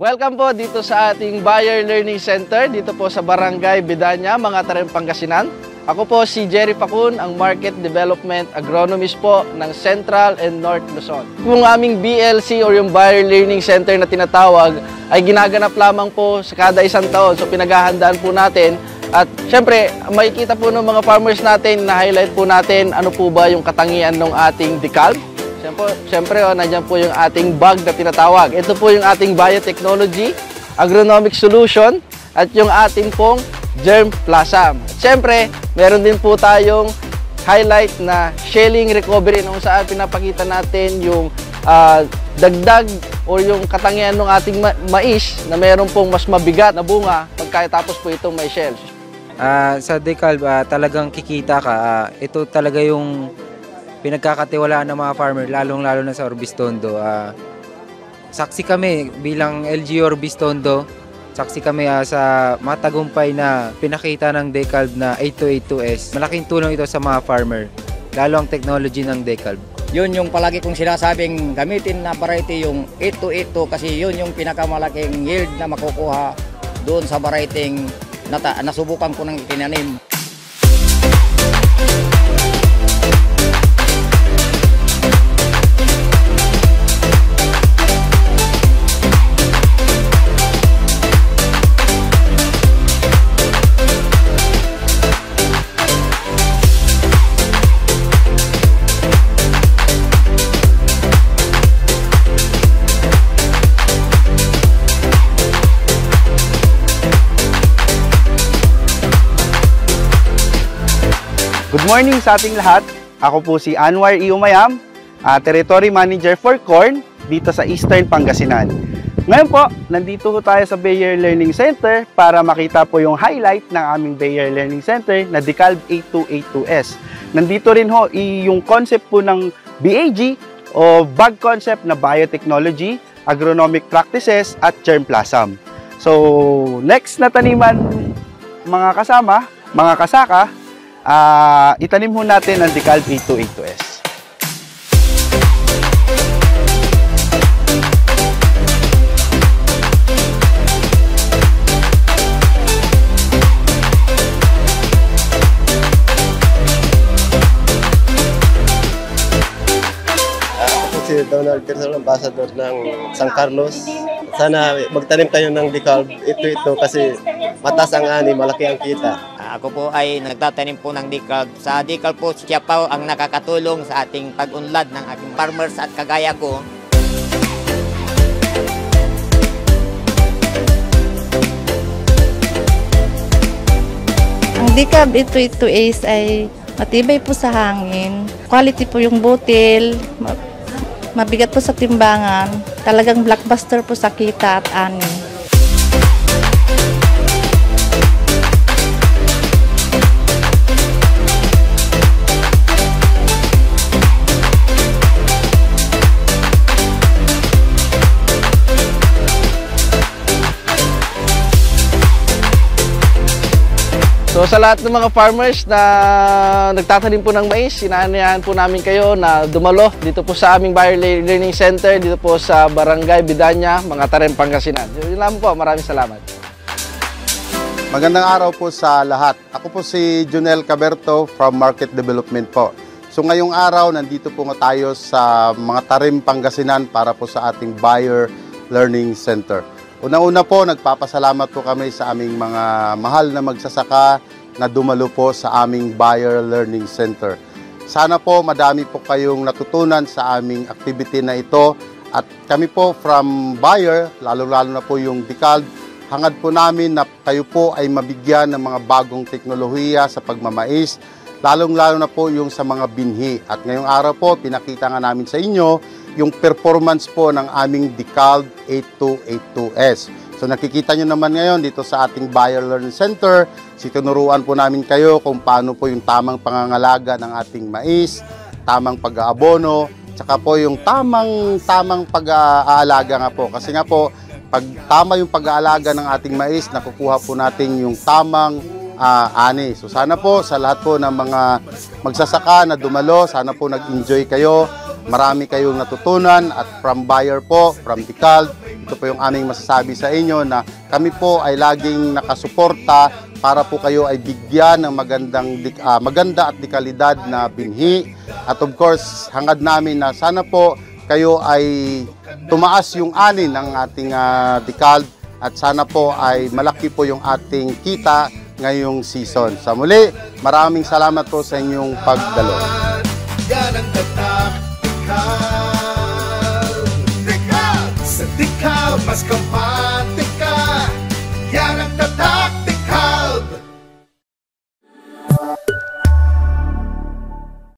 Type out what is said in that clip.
Welcome po dito sa ating Buyer Learning Center, dito po sa Barangay Bidanya, mga Tarim, Pangasinan. Ako po si Jerry Pacun, ang Market Development Agronomist po ng Central and North Luzon. Yung aming BLC or yung Buyer Learning Center na tinatawag ay ginaganap lamang po sa kada isang taon. So pinaghahandaan po natin at syempre makikita po ng mga farmers natin na highlight po natin ano po ba yung katangian ng ating decal. Siyempre, nandiyan po yung ating bag na tinatawag. Ito po yung ating biotechnology, agronomic solution, at yung ating pong germplasm. Siyempre, meron din po tayong highlight na shelling recovery kung saan pinapakita natin yung dagdag o yung katangian ng ating mais na meron pong mas mabigat na bunga pagkatapos po itong may shells. Sa decal, talagang kikita ka. Ito talaga yung pinagkakatiwalaan ng mga farmer, lalong-lalo na sa Orbis Tondo. Saksi kami bilang LG Orbis Tondo, saksi kami sa matagumpay na pinakita ng Decalb na 8282S. Malaking tulong ito sa mga farmer, lalo ang technology ng Decalb. Yun yung palagi kong sinasabing gamitin na variety yung 8282 kasi yun yung pinakamalaking yield na makukuha doon sa variety na nasubukan ko ng itinanim. Good morning sa ating lahat. Ako po si Anwar E. Umayam, Territory Manager for Corn dito sa Eastern Pangasinan. Ngayon po, nandito po tayo sa Buyer Learning Center para makita po yung highlight ng aming Buyer Learning Center na Decalb 8282S. Nandito rin ho yung concept po ng BAG o bag concept na biotechnology, agronomic practices at germplasm. So, next na taniman mga kasama, mga kasaka, itanim ho natin ang Decalb 8282S. Ako si Donald Persol, ambassador ng San Carlos. Sana magtanim tayo ng Decalb 8282 kasi mataas ang ani, malaki ang kita. Ako po ay nagtatanim po ng Decalb. Sa Decalb po, siya pa ang nakakatulong sa ating pag-unlad ng ating farmers at kagaya ko. Ang Decalb 8282S ay matibay po sa hangin. Quality po yung butil, mabigat po sa timbangan. Talagang blockbuster po sa kita at ani. So sa lahat ng mga farmers na nagtatanim po ng mais, sinanayahan po namin kayo na dumalo dito po sa aming Buyer Learning Center, dito po sa Barangay Bidanya, mga Tarim, Pangasinan. Yun lang po, maraming salamat. Magandang araw po sa lahat. Ako po si Junel Caberto from Market Development po. So ngayong araw, nandito po tayo sa mga Tarim, Pangasinan para po sa ating Buyer Learning Center. Una-una po, nagpapasalamat po kami sa aming mga mahal na magsasaka na dumalo po sa aming Buyer Learning Center. Sana po madami po kayong natutunan sa aming activity na ito at kami po from Buyer, lalo-lalo na po yung Decalb, hangad po namin na kayo po ay mabigyan ng mga bagong teknolohiya sa pagmamais, lalong-lalo na po yung sa mga binhi. At ngayong araw po, pinakita nga namin sa inyo yung performance po ng aming Decalb 8282S. So nakikita nyo naman ngayon dito sa ating Buyer Learning Center, situnuruan po namin kayo kung paano po yung tamang pangangalaga ng ating mais, tamang pag-aabono, tsaka po yung tamang pag-aalaga nga po. Kasi nga po, pag tama yung pag-aalaga ng ating mais, nakukuha po natin yung tamang ani. So sana po sa lahat po ng mga magsasaka na dumalo, sana po nag-enjoy kayo. Marami kayong natutunan at from Buyer po, from Decalb, ito po yung aming masasabi sa inyo na kami po ay laging nakasuporta para po kayo ay bigyan ng maganda at dekalidad na binhi. At of course, hangad namin na sana po kayo ay tumaas yung ani ng ating decal at sana po ay malaki po yung ating kita ngayong season. Sa muli, maraming salamat po sa inyong pagdalo. Yan ang tatak, Decal. Decal! Sa Decal, mas kapal.